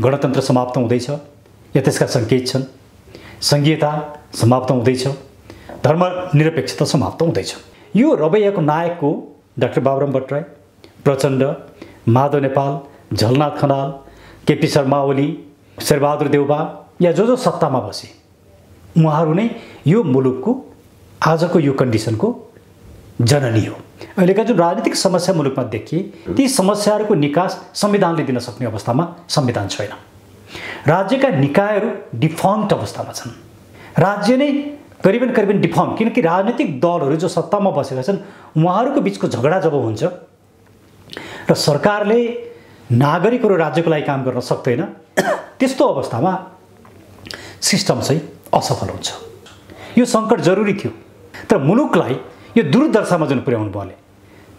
गणतन्त्र समाप्त हुँदैछ या त्यसका सङ्केत छन्, सङ्घीयता समाप्त हुँदैछ, धर्मनिरपेक्षता समाप्त हुँदैछ। यो रवैयाको नायकको डाक्टर बाबुराम भट्टराई, प्रचण्ड, माधव नेपाल, झलनाथ खनाल, केपी शर्मा ओली, शेरबहादुर देउबा या जो सत्तामा बसे उहाँहरू नै यो मुलुकको आजको यो कन्डिसनको जननी हो। अहिलेका जुन राजनीतिक समस्या मुलुकमा देखिए ती समस्याहरूको निकास संविधानले दिन सक्ने अवस्थामा संविधान छैन। राज्यका निकायहरू डिफङ्क्ट अवस्थामा छन्। राज्य नै करिबन डिफङ्क्ट, किनकि राजनीतिक दलहरू जो सत्तामा बसेका छन् उहाँहरूको बिचको झगडा जब हुन्छ र सरकारले नागरिकहरू राज्यको लागि काम गर्न सक्दैन, त्यस्तो अवस्थामा सिस्टम चाहिँ असफल हुन्छ। यो सङ्कट जरुरी थियो, तर मुलुकलाई यो दुर्दशामा जुन पुर्याउनु पर्ने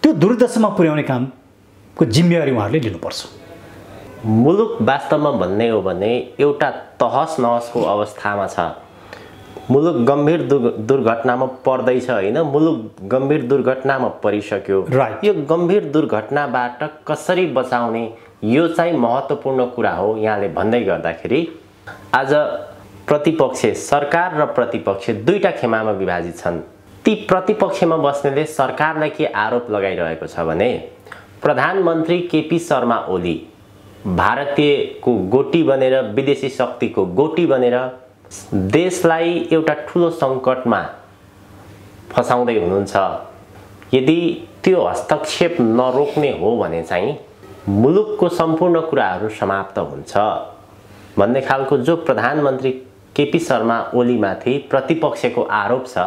त्यो दुर्दशामा पुर्याउने कामको जिम्मेवारी उहाँहरूले लिनुपर्छ। मुलुक वास्तवमा भन्ने हो भने एउटा तहस नहसको अवस्थामा छ। मुलुक गम्भीर दुर्घटनामा पर्दैछ होइन, मुलुक गम्भीर दुर्घटनामा परिसक्यो। यो गम्भीर दुर्घटनाबाट कसरी बचाउने यो चाहिँ महत्त्वपूर्ण कुरा हो। यहाँले भन्दै गर्दाखेरि आज प्रतिपक्ष, सरकार र प्रतिपक्ष दुईटा खेमामा विभाजित छन्। ती प्रतिपक्षमा बस्नेले सरकारलाई के आरोप लगाइरहेको छ भने प्रधानमन्त्री केपी शर्मा ओली भारतीयको गोटी बनेर, विदेशी शक्तिको गोटी बनेर देशलाई एउटा ठुलो सङ्कटमा फसाउँदै हुनुहुन्छ। यदि त्यो हस्तक्षेप नरोक्ने हो भने चाहिँ मुलुकको सम्पूर्ण कुराहरू समाप्त हुन्छ भन्ने खालको जो प्रधानमन्त्री केपी शर्मा ओलीमाथि प्रतिपक्षको आरोप छ,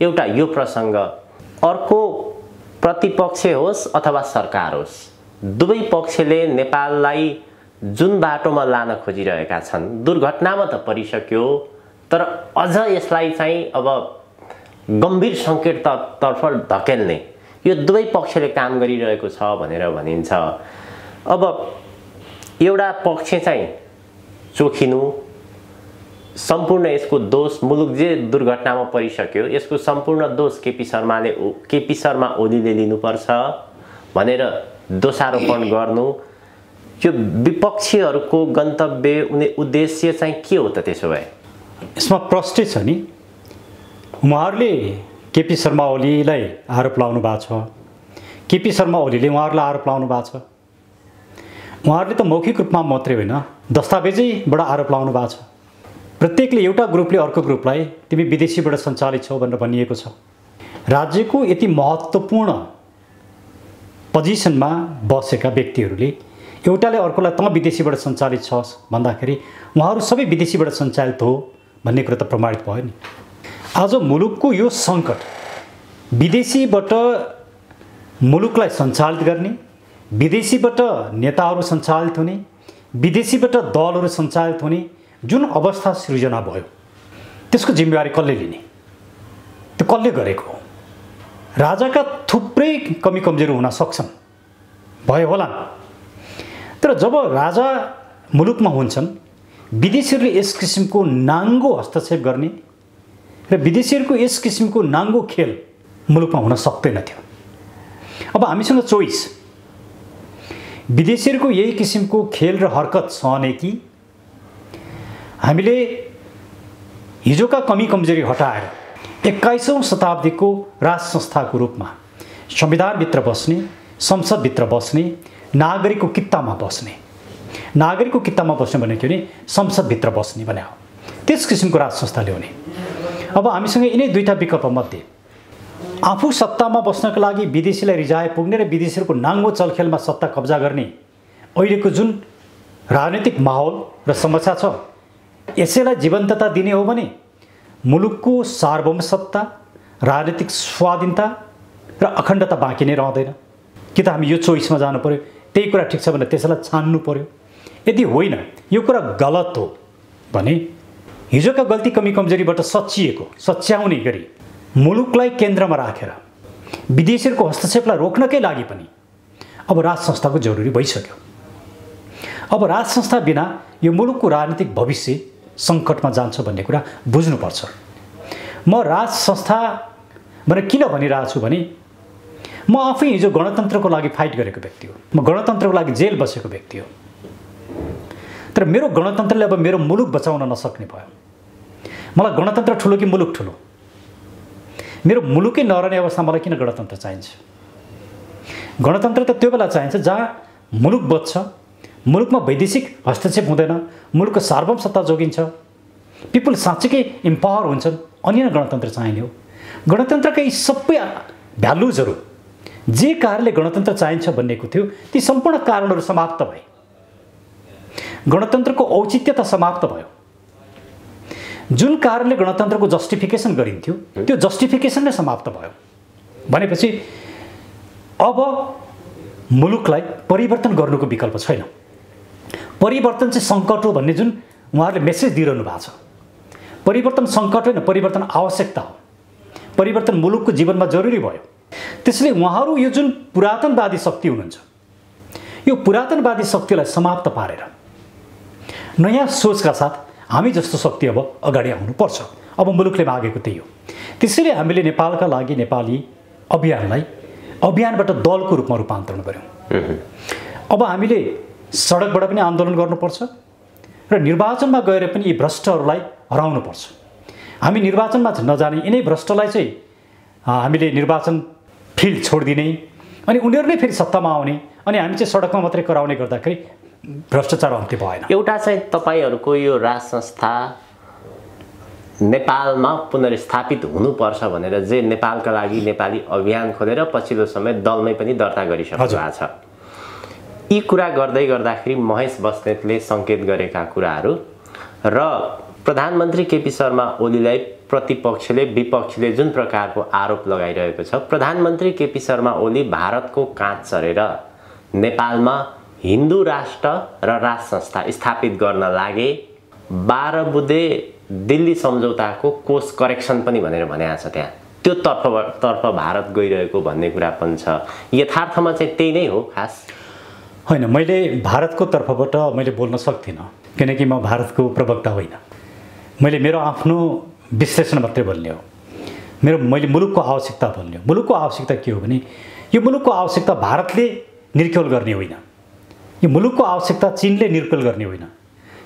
एउटा यो प्रसङ्ग। अर्को प्रतिपक्ष होस् अथवा सरकार होस्, दुवै पक्षले नेपाललाई जुन बाटोमा लान खोजिरहेका छन्, दुर्घटनामा त परिसक्यो तर अझ यसलाई चाहिँ अब गम्भीर सङ्कटतर्फ धकेल्ने यो दुवै पक्षले काम गरिरहेको छ भनेर भनिन्छ। अब एउटा पक्ष चाहिँ चोखिनु, सम्पूर्ण यसको दोष, मुलुक जे दुर्घटनामा परिसक्यो यसको सम्पूर्ण दोष केपी शर्मा ओलीले लिनुपर्छ भनेर दोषारोपण गर्नु, यो विपक्षीहरूको गन्तव्य उद्देश्य चाहिँ के हो त? त्यसो भए यसमा प्रष्टै छ नि, उहाँहरूले केपी शर्मा ओलीलाई आरोप लाउनु भएको छ, केपी शर्मा ओलीले उहाँहरूलाई आरोप लाउनु भएको छ। उहाँहरूले त मौखिक रूपमा मात्रै होइन, दस्तावेजैबाट आरोप लाउनु भएको छ। प्रत्येकले एउटा ग्रुपले अर्को ग्रुपलाई तिमी विदेशीबाट सञ्चालित छौ भनेर भनिएको छ। राज्यको यति महत्त्वपूर्ण पोजिसनमा बसेका व्यक्तिहरूले एउटाले अर्कोलाई तँ विदेशीबाट सञ्चालित छस् भन्दाखेरि उहाँहरू सबै विदेशीबाट सञ्चालित हो भन्ने कुरा त प्रमाणित भयो नि। आज मुलुकको यो सङ्कट विदेशीबाट मुलुकलाई सञ्चालित गर्ने, विदेशीबाट नेताहरू सञ्चालित हुने, विदेशीबाट दलहरू सञ्चालित हुने जुन अवस्था सृजना भयो त्यसको जिम्मेवारी कसले लिने? त्यो कसले गरेको हो? राजाका थुप्रै कमी कमजोरी हुन सक्छन्, भयो होला, तर जब राजा मुलुकमा हुन्छन् विदेशीहरूले यस किसिमको नाङ्गो हस्तक्षेप गर्ने र विदेशीहरूको यस किसिमको नाङ्गो खेल मुलुकमा हुन सक्दैन थियो। अब हामीसँग चोइस, विदेशीहरूको यही किसिमको खेल र हरकत सहने कि हामीले हिजोका कमी कमजोरी हटाएर 21औं शताब्दीको राज संस्थाको रूपमा संविधानभित्र बस्ने, संसदभित्र बस्ने, नागरिकको कित्तामा बस्ने, नागरिकको कित्तामा बस्ने भनेको नि संसदभित्र बस्ने भने हो, त्यस किसिमको राज संस्था ल्याउने। अब हामीसँग यिनै दुईटा विकल्प मध्ये आफू सत्तामा बस्नका लागि विदेशीलाई रिजाए पुग्ने र विदेशीहरूको नाङ्गो चलखेलमा सत्ता कब्जा गर्ने अहिलेको जुन राजनीतिक माहौल र समस्या छ यसैलाई जीवन्तता दिने हो भने मुलुकको सार्वभौमसत्ता, राजनीतिक स्वाधीनता र अखण्डता बाँकी नै रहँदैन। कि त हामी यो चोइसमा जानु पर्यो, त्यही कुरा ठिक छ भने त्यसैलाई छान्नु पर्यो। यदि होइन यो कुरा गलत हो भने हिजोका गल्ती कमी कमजोरीबाट सच्याउने गरी मुलुकलाई केन्द्रमा राखेर विदेशीहरूको हस्तक्षेपलाई रोक्नकै लागि पनि अब राज संस्थाको जरुरी भइसक्यो। अब राज संस्था बिना यो मुलुकको राजनीतिक भविष्य सङ्कटमा जान्छ भन्ने कुरा बुझ्नुपर्छ। म राज संस्था भनेर किन भनिरहेको छु भने म आफै हिजो गणतन्त्रको लागि फाइट गरेको व्यक्ति हो, म गणतन्त्रको लागि जेल बसेको व्यक्ति हो। तर तर मेरो गणतन्त्रले अब मेरो मुलुक बचाउन नसक्ने भयो। मलाई गणतन्त्र ठुलो कि मुलुक ठुलो? मेरो मुलुकै नरहने अवस्था मलाई किन गणतन्त्र चाहिन्छ? गणतन्त्र त त्यो बेला चाहिन्छ जहाँ मुलुक बच्छ, मुलुकमा वैदेशिक हस्तक्षेप हुँदैन, मुलुकको सार्वभौमसत्ता जोगिन्छ, पिपुल साँच्चैकै इम्पावर हुन्छन्, अनि नै गणतन्त्र चाहिने हो। गणतन्त्रका यी सबै भ्यालुजहरू जे कारणले गणतन्त्र चाहिन्छ भन्नेको थियो, ती सम्पूर्ण कारणहरू समाप्त भए। गणतन्त्रको औचित्यता समाप्त भयो। जुन कारणले गणतन्त्रको जस्टिफिकेसन गरिन्थ्यो त्यो जस्टिफिकेसन नै समाप्त भयो। भनेपछि अब मुलुकलाई परिवर्तन गर्नुको विकल्प छैन। परिवर्तन चाहिँ सङ्कट हो भन्ने जुन उहाँहरूले मेसेज दिइरहनु भएको छ, परिवर्तन सङ्कट होइन, परिवर्तन आवश्यकता हो। परिवर्तन मुलुकको जीवनमा जरुरी भयो। त्यसले उहाँहरू यो जुन पुरातनवादी शक्ति हुनुहुन्छ, यो पुरातनवादी शक्तिलाई समाप्त पारेर नयाँ सोचका साथ हामी जस्तो शक्ति अब अगाडि आउनुपर्छ। अब मुलुकले मागेको त्यही हो। त्यसैले हामीले नेपालका लागि नेपाली अभियानलाई अभियानबाट दलको रूपमा रूपान्तरण गर्यौँ। अब हामीले सडकबाट पनि आन्दोलन गर्नुपर्छ र निर्वाचनमा गएर पनि यी भ्रष्टहरूलाई हराउनुपर्छ। हामी निर्वाचनमा नजाने यिनै भ्रष्टलाई चाहिँ हामीले निर्वाचन फिल्ड छोडिदिने, अनि उनीहरू नै फेरि सत्तामा आउने, अनि हामी चाहिँ सडकमा मात्रै कराउने गर्दाखेरि भ्रष्टाचार अन्त्य भएन। एउटा चाहिँ तपाईहरूको यो राज संस्था नेपालमा पुनर्स्थापित हुनुपर्छ भनेर जे नेपालका लागि नेपाली अभियान खोलेर पछिल्लो समय दलमै पनि दर्ता गरिसक्नु भएको छ। यी कुरा गर्दै गर्दाखेरि महेश बस्नेतले सङ्केत गरेका कुराहरू र प्रधानमन्त्री केपी शर्मा ओलीलाई प्रतिपक्षले विपक्षले जुन प्रकारको आरोप लगाइरहेको छ, प्रधानमन्त्री केपी शर्मा ओली भारतको काँध चढेर नेपालमा हिन्दू राष्ट्र र राज संस्था स्थापित गर्न लागे, 12 बुँदे दिल्ली सम्झौताको कोर्स करेक्सन पनि भनेर भनेको छ। त्यहाँ त्यो तर्फ भारत गइरहेको भन्ने कुरा पनि छ। यथार्थमा चाहिँ त्यही नै हो खास? होइन, मैले भारतको तर्फबाट मैले बोल्न सक्दिनँ, किनकि म भारतको प्रवक्ता होइन। मैले मेरो आफ्नो विश्लेषण मात्रै बोल्ने हो। मैले मुलुकको आवश्यकता बोल्ने हो। मुलुकको आवश्यकता के हो भने, यो मुलुकको आवश्यकता भारतले निर्क्युल गर्ने होइन, यो मुलुकको आवश्यकता चीनले निर्क्युल गर्ने होइन,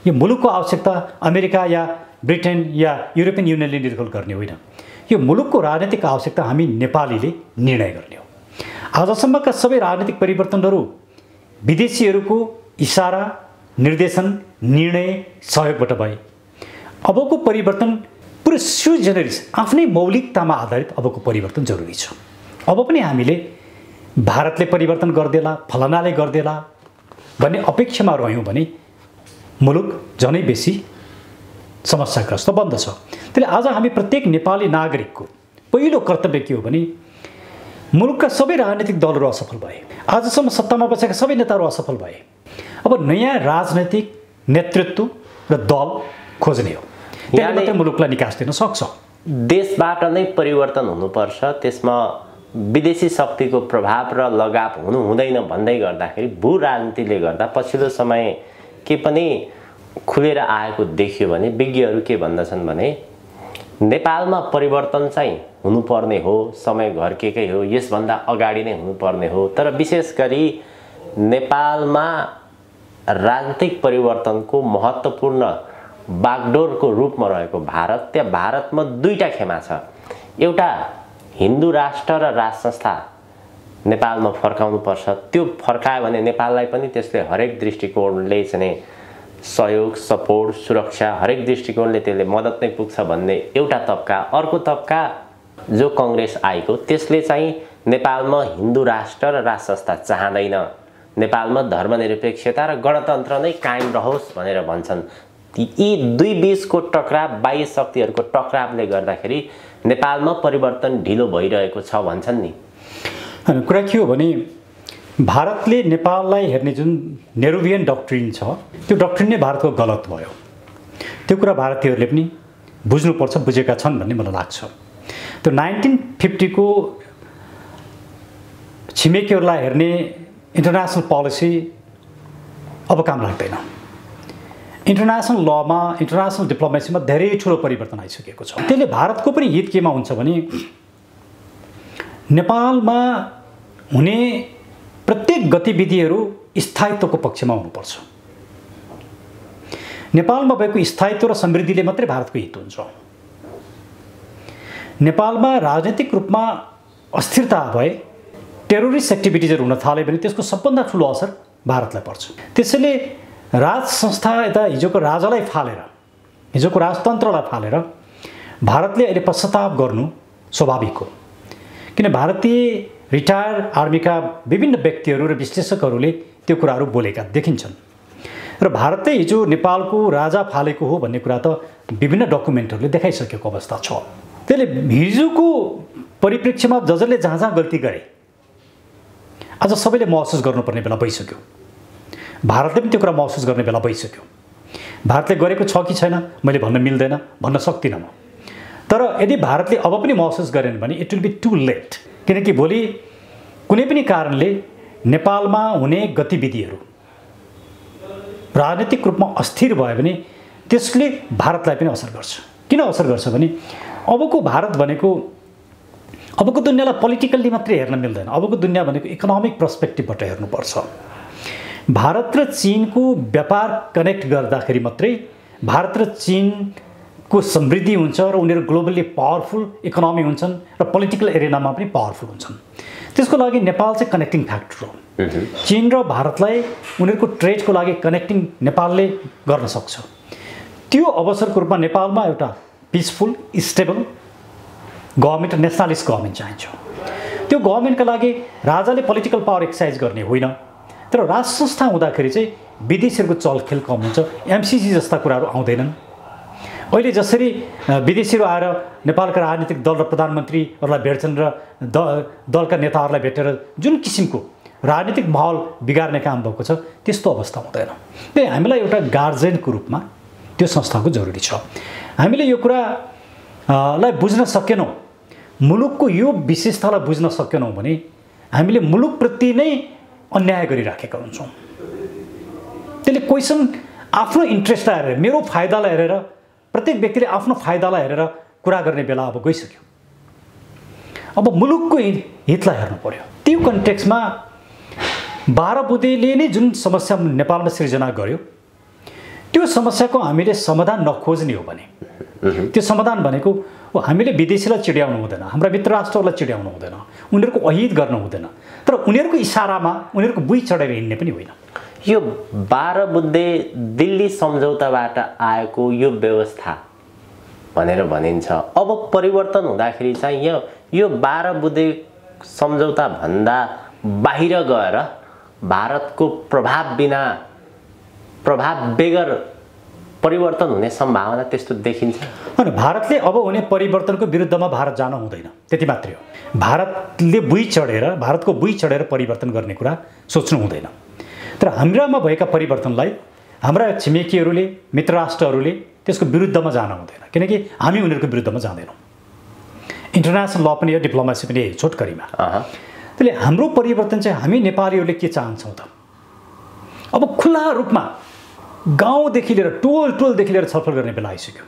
यो मुलुकको आवश्यकता अमेरिका या ब्रिटेन या युरोपियन युनियनले निर्क्युल गर्ने होइन। यो मुलुकको राजनीतिक आवश्यकता हामी नेपालीले निर्णय गर्ने हो। आजसम्मका सबै राजनीतिक परिवर्तनहरू विदेशीहरूको इसारा, निर्देशन, निर्णय, सहयोगबाट भए। अबको परिवर्तन पुरै स्वी जेनेरिस आफ्नै मौलिकतामा आधारित अबको परिवर्तन जरुरी छ। अब पनि हामीले भारतले परिवर्तन गर्देला, फलानाले गर्देला भन्ने अपेक्षामा रह्यौँ भने मुलुक झनै बेसी समस्याग्रस्त बन्दछ। त्यसले आज हामी प्रत्येक नेपाली नागरिकको पहिलो कर्तव्य के हो भने, मुलुकका सबै राजनीतिक दलहरू असफल भए, आजसम्म सत्तामा बसेका सबै नेताहरू असफल भए। अब नयाँ राजनैतिक नेतृत्व र दल खोज्ने हो, त्यसले मात्रै मुलुकलाई निकास दिन सक्छ। देशबाट नै परिवर्तन हुनुपर्छ, त्यसमा विदेशी शक्तिको प्रभाव र लगाव हुनु हुँदैन भन्दै गर्दाखेरि भू राजनीतिले गर्दा पछिल्लो समय के पनि खुलेर आएको देखियो भने विज्ञहरू के भन्दछन् भने नेपालमा परिवर्तन चाहिँ हुनुपर्ने हो, समय घर्केकै हो, यसभन्दा अगाडि नै हुनुपर्ने हो। तर विशेष गरी नेपालमा राजनीतिक परिवर्तनको महत्त्वपूर्ण बागडोरको रूपमा रहेको भारत, त्यहाँ भारतमा दुईटा खेमा छ। एउटा हिन्दू राष्ट्र र राज संस्था नेपालमा फर्काउनुपर्छ, त्यो फर्कायो भने नेपाललाई पनि त्यसले हरेक दृष्टिकोणले चाहिँ सहयोग, सपोर्ट, सुरक्षा हरेक दृष्टिकोणले त्यसले मद्दत नै पुग्छ भन्ने एउटा तबका। अर्को तबका जो कांग्रेस आएको त्यसले चाहिँ नेपालमा हिन्दू राष्ट्र र राज संस्था चाहँदैन, नेपालमा धर्मनिरपेक्षता र गणतन्त्र नै कायम रहोस् भनेर भन्छन्। यी दुई बीचको टकराव, बाह्य शक्तिहरूको टकरावले गर्दाखेरि नेपालमा परिवर्तन ढिलो भइरहेको छ भन्छन् नि। कुरा के हो भने, भारतले नेपाललाई हेर्ने जुन नेरुभियन डक्ट्रिन छ, त्यो डक्ट्रिन नै भारतको गलत भयो। त्यो कुरा भारतीयहरूले पनि बुझ्नुपर्छ, बुझेका छन् भन्ने मलाई लाग्छ। त्यो 1950 को छिमेकीहरूलाई हेर्ने इन्टरनेसनल पोलिसी अब काम लाग्दैन। इन्टरनेसनल लमा, इन्टरनेसनल डिप्लोमेसीमा धेरै ठुलो परिवर्तन आइसकेको छ। त्यसले भारतको पनि हित केमा हुन्छ भने, नेपालमा हुने प्रत्येक गतिविधिहरू स्थायित्वको पक्षमा हुनुपर्छ। नेपालमा भएको स्थायित्व र समृद्धिले मात्रै भारतको हित हुन्छ। नेपालमा राजनीतिक रूपमा अस्थिरता भए, टेरोरिस्ट एक्टिभिटिजहरू हुन थाल्यो भने त्यसको सबभन्दा ठुलो असर भारतलाई पर्छ। त्यसैले राज संस्था यता हिजोको राजालाई फालेर, हिजोको राजतन्त्रलाई फालेर भारतले अहिले पश्चाताप गर्नु स्वाभाविक हो। किन भारतीय रिटायर्ड आर्मीका विभिन्न व्यक्तिहरू र विश्लेषकहरूले त्यो कुराहरू बोलेका देखिन्छन् र भारतले हिजो नेपालको राजा फालेको हो भन्ने कुरा त विभिन्न डकुमेन्टहरूले देखाइसकेको अवस्था छ। त्यसले हिजोको परिप्रेक्ष्यमा जसले जहाँ जहाँ गल्ती गरे आज सबैले महसुस गर्नुपर्ने बेला भइसक्यो। भारतले पनि त्यो कुरा महसुस गर्ने बेला भइसक्यो। भारतले गरेको छ कि छैन मैले भन्न मिल्दैन, भन्न सक्दिनँ म। तर यदि भारतले अब पनि महसुस गरेन भने it will be too late. किनकि भोलि कुनै पनि कारणले नेपालमा हुने गतिविधिहरू राजनीतिक रूपमा अस्थिर भयो भने त्यसले भारतलाई पनि असर गर्छ। किन असर गर्छ भने अबको भारत भनेको अबको दुनियाँलाई पोलिटिकल्ली मात्रै हेर्न मिल्दैन। अबको दुनियाँ भनेको इकोनोमिक पर्सपेक्टिभबाट हेर्नुपर्छ। भारत र चीनको व्यापार कनेक्ट गर्दाखेरि मात्रै भारत र चीनको समृद्धि हुन्छ र उनीहरू ग्लोबल्ली पावरफुल इकोनोमी हुन्छन् र पोलिटिकल एरेनामा पनि पावरफुल हुन्छन्। त्यसको लागि नेपाल चाहिँ कनेक्टिङ फ्याक्टर हो। चीन र भारतलाई उनीहरूको ट्रेडको लागि कनेक्टिङ नेपालले गर्न सक्छ। त्यो अवसरको रूपमा नेपालमा एउटा peaceful stable government, nationalist government चाहिन्छ। त्यो गभर्मेन्टका लागि राजाले पोलिटिकल पावर एक्सर्साइज गर्ने होइन, तर राज संस्था हुँदाखेरि चाहिँ विदेशीहरूको चलखेल कम हुन्छ, एमसिसी जस्ता कुराहरू आउँदैनन्। अहिले जसरी विदेशीहरू आएर नेपालका राजनीतिक दल र प्रधानमन्त्रीहरूलाई भेट्छन् र दलका नेताहरूलाई भेटेर जुन किसिमको राजनीतिक माहौल बिगार्ने काम भएको छ त्यस्तो अवस्था हुँदैन। त्यही हामीलाई एउटा गार्जियनको रूपमा त्यो संस्थाको जरुरी छ। हामीले यो कुरालाई बुझ्न सकेनौँ, मुलुकको यो विशेषतालाई बुझ्न सकेनौँ भने हामीले मुलुकप्रति नै अन्याय गरिराखेका हुन्छौँ। त्यसले कोइसन आफ्नो इन्ट्रेस्टलाई हेरेर, मेरो फाइदालाई हेरेर, प्रत्येक व्यक्तिले आफ्नो फाइदालाई हेरेर कुरा गर्ने बेला अब गइसक्यो। अब मुलुकको हितलाई हेर्नु पर्यो। त्यो कन्टेक्स्टमा 12 बुँदेले नै जुन समस्या नेपालमा सिर्जना गर्यो त्यो समस्याको हामीले समाधान नखोज्ने हो भने त्यो समाधान भनेको हामीले विदेशीलाई चिड्याउनु हुँदैन, हाम्रा मित्र राष्ट्रहरूलाई चिड्याउनु हुँदैन, उनीहरूको अहित गर्न हुँदैन, तर उनीहरूको इसारामा उनीहरूको बुई चढेर हिँड्ने पनि होइन। यो 12 बुँदे दिल्ली सम्झौताबाट आएको यो व्यवस्था भनेर भनिन्छ। अब परिवर्तन हुँदाखेरि चाहिँ यो 12 बुँदे सम्झौता भन्दा बाहिर गएर भारतको प्रभाव बिना, प्रभाव बेगर परिवर्तन हुने सम्भावना त्यस्तो देखिन्छ। अनि भारतले अब हुने परिवर्तनको विरुद्धमा भारत जान हुँदैन, त्यति मात्रै हो। भारतले बुई चढेर, भारतको बुई चढेर परिवर्तन गर्ने कुरा सोच्नु हुँदैन। तर हाम्रामा भएका परिवर्तनलाई हाम्रा छिमेकीहरूले, मित्र राष्ट्रहरूले त्यसको विरुद्धमा जान हुँदैन, किनकि हामी उनीहरूको विरुद्धमा जाँदैनौँ। इन्टरनेसनल ल पनि हो, डिप्लोमेसी पनि छोटकरीमा। त्यसले हाम्रो परिवर्तन चाहिँ हामी नेपालीहरूले के चाहन्छौँ त? अब खुला रूपमा गाउँदेखि लिएर टोलदेखि लिएर छलफल गर्ने बेला आइसक्यो।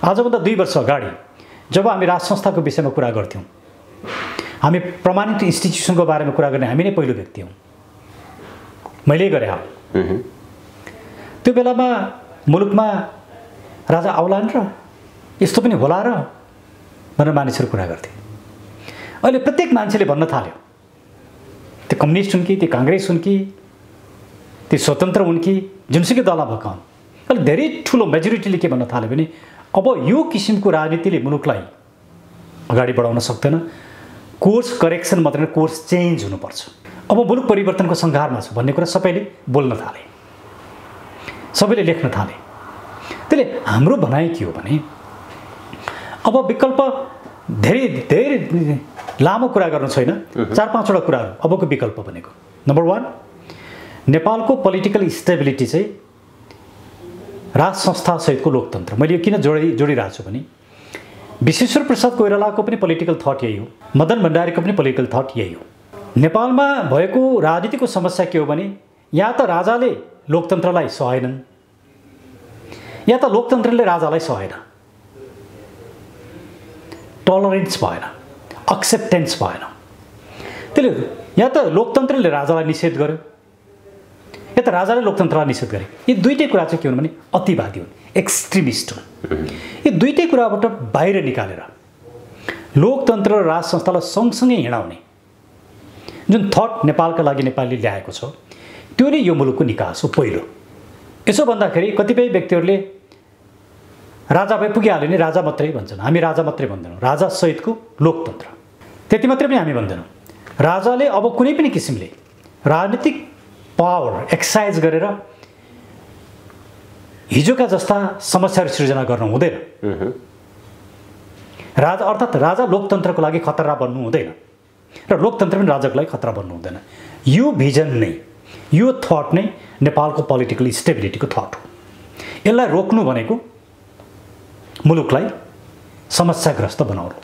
आजभन्दा 2 वर्ष अगाडि जब हामी राज संस्थाको विषयमा कुरा गर्थ्यौँ, हामी प्रमाणित इन्स्टिट्युसनको बारेमा कुरा गर्ने हामी नै पहिलो व्यक्ति हौँ। मैले गरे हो। त्यो बेलामा मुलुकमा राजा आउलान् र यस्तो पनि होला र भनेर मानिसहरू कुरा गर्थे। अहिले प्रत्येक मान्छेले भन्न थाल्यो, त्यो कम्युनिस्ट हुन् कि, त्यो काङ्ग्रेस हुन् कि, त्यो स्वतन्त्र हुन् कि, जुनसुकै दलमा भएका हुन्, अहिले धेरै ठुलो मेजोरिटीले के भन्न थाल्यो भने अब यो किसिमको राजनीतिले मुलुकलाई अगाडि बढाउन सक्दैन, कोर्स करेक्सन मात्र होइन, कोर्स चेन्ज हुनुपर्छ। अब मुलुक परिवर्तनको सङ्घारमा छ भन्ने कुरा सबैले बोल्न थाले, सबैले लेख्न थाले। त्यसले हाम्रो भनाइ के हो भने अब विकल्प धेरै लामो कुरा गर्नु छैन, 4-5 वटा कुराहरू अबको विकल्प भनेको। नम्बर 1, नेपालको पोलिटिकल स्टेबिलिटी चाहिँ राज संस्थासहितको लोकतन्त्र। मैले यो किन जोडिरहेको छु भने विश्वेश्वर प्रसाद कोइरालाको पनि पोलिटिकल थट यही हो, मदन भण्डारीको पनि पोलिटिकल थट यही हो। नेपालमा भएको राजनीतिको समस्या के हो भने या त राजाले लोकतन्त्रलाई सहेनन् या त लोकतन्त्रले राजालाई सहेन। टलरेन्स भएन, एक्सेप्टेन्स भएन। त्यसले या त लोकतन्त्रले राजालाई निषेध गर्यो या त राजाले लोकतन्त्रलाई निषेध गरे। यी दुईटै कुरा चाहिँ के हुन् भने अतिवादी हुन्, एक्सट्रिमिस्ट हुन्। यी दुईटै कुराबाट बाहिर निकालेर लोकतन्त्र र राज संस्थालाई सँगसँगै हिँडाउने जुन थट नेपालका लागि नेपालले ल्याएको छ त्यो नै यो मुलुकको निकास हो। पहिलो यसो भन्दाखेरि कतिपय व्यक्तिहरूले राजा भए पुगिहाल्यो नि राजा मात्रै भन्छन्, हामी राजा मात्रै भन्दैनौँ, राजा सहितको लोकतन्त्र। त्यति मात्रै पनि हामी भन्दैनौँ, राजाले अब कुनै पनि किसिमले राजनीतिक पावर एक्सर्साइज गरेर हिजोका जस्ता समस्याहरू सृजना गर्नु हुँदैन। राजा अर्थात् राजा लोकतन्त्रको लागि खतरा बन्नु हुँदैन र लोकतन्त्र पनि राजाको लागि खतरा बन्नु हुँदैन। यो भिजन नै, यो थट नै नेपालको पोलिटिकल स्टेबिलिटीको थट हो। यसलाई रोक्नु भनेको मुलुकलाई समस्याग्रस्त बनाउनु।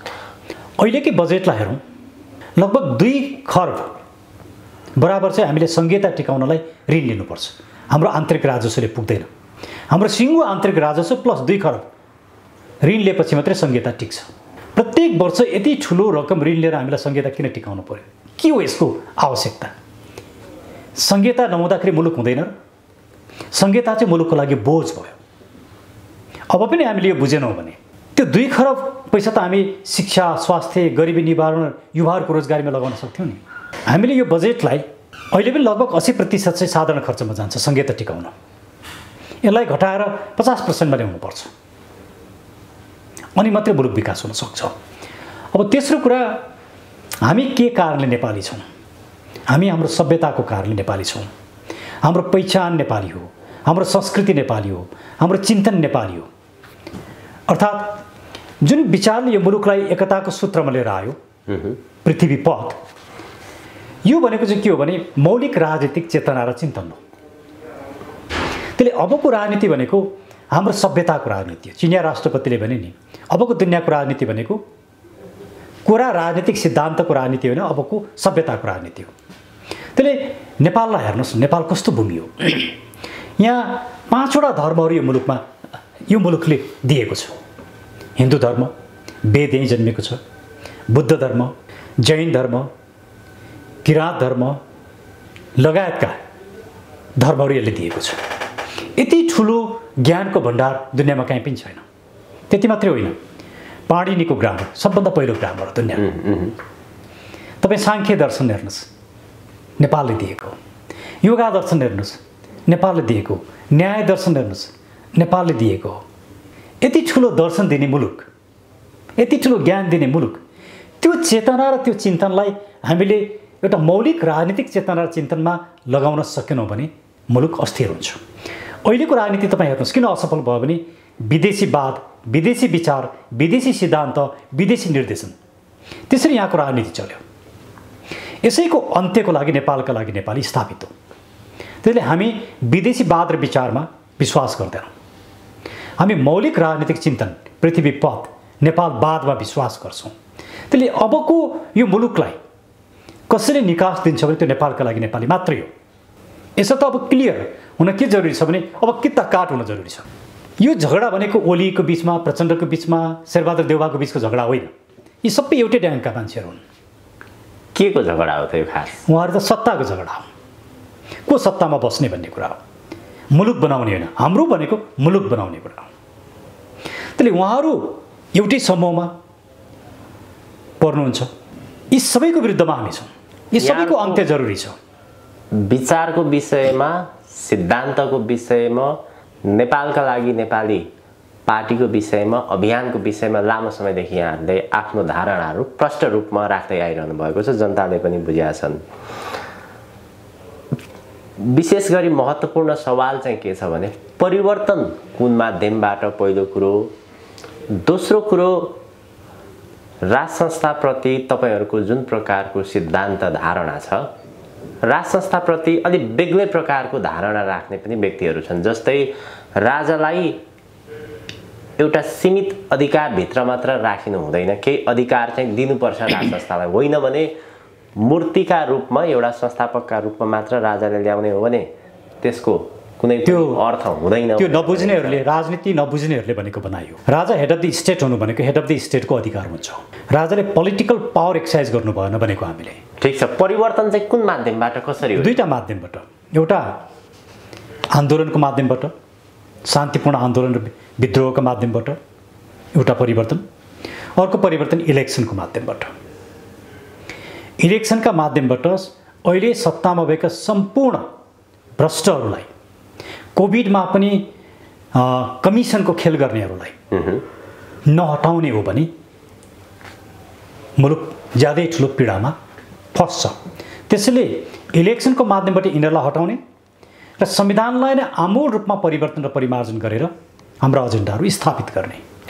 अहिलेकै बजेटलाई हेरौँ, लगभग 2 खर्ब बराबर चाहिँ हामीले संहिता टिकाउनलाई ऋण लिनुपर्छ। हाम्रो आन्तरिक राजस्वले पुग्दैन। हाम्रो सिङ्गो आन्तरिक राजस्व प्लस 2 खर्ब ऋण लिएपछि मात्रै संहिता टिक्छ। प्रत्येक वर्ष यति ठुलो रकम ऋण लिएर हामीलाई संहिता किन टिकाउनु पर्यो? के हो यसको आवश्यकता? संहिता नहुँदाखेरि मुलुक हुँदैन। संहिता चाहिँ मुलुकको लागि बोझ भयो। अब पनि हामीले यो बुझेनौँ भने त्यो 2 खरब पैसा त हामी शिक्षा, स्वास्थ्य, गरिबी निवारण, युवाहरूको रोजगारीमा लगाउन सक्थ्यौँ नि। हामीले यो बजेटलाई अहिले पनि लगभग 80% चाहिँ साधारण खर्चमा जान्छ संहिता टिकाउन। यसलाई घटाएर 50%मा ल्याउनुपर्छ, अनि मात्रै मुलुक विकास हुन सक्छ। अब तेस्रो कुरा, हामी के कारणले नेपाली छौँ? हामी हाम्रो सभ्यताको कारणले नेपाली छौँ। हाम्रो पहिचान नेपाली हो, हाम्रो संस्कृति नेपाली हो, हाम्रो चिन्तन नेपाली हो। अर्थात् जुन विचारले यो मुलुकलाई एकताको सूत्रमा लिएर आयो, पृथ्वी पथ, यो भनेको चाहिँ के हो भने मौलिक राजनीतिक चेतना र चिन्तन हो। त्यसले अबको राजनीति भनेको हाम्रो सभ्यताको राजनीति हो। चिनिया राष्ट्रपतिले भने नि अबको दुनियाँको राजनीति भनेको कोरा राजनीतिक सिद्धान्तको राजनीति होइन, अबको सभ्यताको राजनीति हो। त्यसले नेपाललाई हेर्नुहोस्, नेपाल कस्तो भूमि हो। यहाँ 5वटा धर्महरू यो मुलुकले दिएको छ। हिन्दू धर्म, वेद यहीँ जन्मेको छ, बुद्ध धर्म, जैन धर्म, किराँत धर्म लगायतका धर्महरू यसले दिएको छ। यति ठुलो ज्ञानको भण्डार दुनियाँमा कहीँ पनि छैन। त्यति मात्रै होइन, पाणिनीको ग्रामर सबभन्दा पहिलो ग्रामर दुनियाँमा। तपाईँ साङ्ख्य दर्शन हेर्नुहोस्, नेपालले दिएको। योगा दर्शन हेर्नुहोस्, नेपालले दिएको। न्याय दर्शन हेर्नुहोस्, नेपालले दिएको। यति ठुलो दर्शन दिने मुलुक, यति ठुलो ज्ञान दिने मुलुक, त्यो चेतना र त्यो चिन्तनलाई हामीले एउटा मौलिक राजनीतिक चेतना र चिन्तनमा लगाउन सकेनौँ भने मुलुक अस्थिर हुन्छ। अहिलेको राजनीति तपाईँ हेर्नुहोस् किन असफल भयो भने विदेशीवाद, विदेशी विचार, विदेशी सिद्धान्त, विदेशी निर्देशन, त्यसरी यहाँको राजनीति चल्यो। यसैको अन्त्यको लागि नेपालका लागि नेपाली स्थापित हो। त्यसले हामी विदेशीवाद र विचारमा विश्वास गर्दैनौँ। हामी मौलिक राजनीतिक चिन्तन, पृथ्वी पथ, नेपालवादमा विश्वास गर्छौँ। त्यसले अबको यो मुलुकलाई कसरी निकास दिन्छ भने त्यो नेपालका लागि नेपाली मात्रै हो। यसो त अब क्लियर हुन के जरुरी छ भने अब किता काट हुन जरुरी छ। यो झगडा भनेको ओलीको बिचमा, प्रचण्डको बिचमा, शेरबहादुर देउवाको बिचको झगडा होइन। यी सबै एउटै ड्याङका मान्छेहरू हुन्। के को झगडा हो त यो खास? उहाँहरू त सत्ताको झगडा हो। को सत्तामा बस्ने भन्ने कुरा हो, मुलुक बनाउने होइन। हाम्रो भनेको मुलुक बनाउने कुरा हो। त्यसले उहाँहरू एउटै समूहमा पर्नुहुन्छ। यी सबैको विरुद्धमा हामी छौँ। यी सबैको अन्त्य जरुरी छ। विचारको विषयमा, सिद्धान्तको विषयमा, नेपालका लागि नेपाली पार्टीको विषयमा, अभियानको विषयमा लामो समयदेखि यहाँहरूले आफ्नो धारणाहरू प्रष्ट रूपमा राख्दै आइरहनु भएको छ। जनताले पनि बुझेका छन्। विशेष गरी महत्त्वपूर्ण सवाल चाहिँ के छ भने परिवर्तन कुन माध्यमबाट, पहिलो कुरो। दोस्रो कुरो, राज संस्थाप्रति तपाईँहरूको जुन प्रकारको सिद्धान्त धारणा छ, राज संस्थाप्रति अलिक बेग्लै प्रकारको धारणा राख्ने पनि व्यक्तिहरू छन्। जस्तै राजालाई एउटा सीमित अधिकारभित्र मात्र राखिनु हुँदैन, केही अधिकार चाहिँ दिनुपर्छ राज संस्थालाई। होइन भने मूर्तिका रूपमा, एउटा संस्थापकका रूपमा मात्र राजाले ल्याउने हो भने त्यसको कुनै त्यो अर्थ हुँदैन। त्यो नबुझ्नेहरूले, राजनीति नबुझ्नेहरूले भनेको बनायो। राजा हेड अफ द स्टेट हुनु भनेको हेड अफ द स्टेटको अधिकार हुन्छ। राजाले पोलिटिकल पावर एक्सर्साइज गर्नु भएन भनेको हामीले। ठिक छ, परिवर्तन चाहिँ कुन माध्यमबाट, कसरी हो? दुईटा माध्यमबाट। एउटा आन्दोलनको माध्यमबाट, शान्तिपूर्ण आन्दोलन र विद्रोहको माध्यमबाट एउटा परिवर्तन, अर्को परिवर्तन इलेक्सनको माध्यमबाट। इलेक्सनका माध्यमबाट अहिले सत्तामा भएका सम्पूर्ण भ्रष्टहरूलाई, कोभिडमा पनि कमिसनको खेल गर्नेहरूलाई नहटाउने हो भने मुलुक ज्यादै ठुलो पीडामा फस्छ। त्यसैले इलेक्सनको माध्यमबाट यिनीहरूलाई हटाउने र संविधानलाई नै आमूल रूपमा परिवर्तन र परिमार्जन गरेर हाम्रा एजेन्डाहरू स्थापित गर्ने।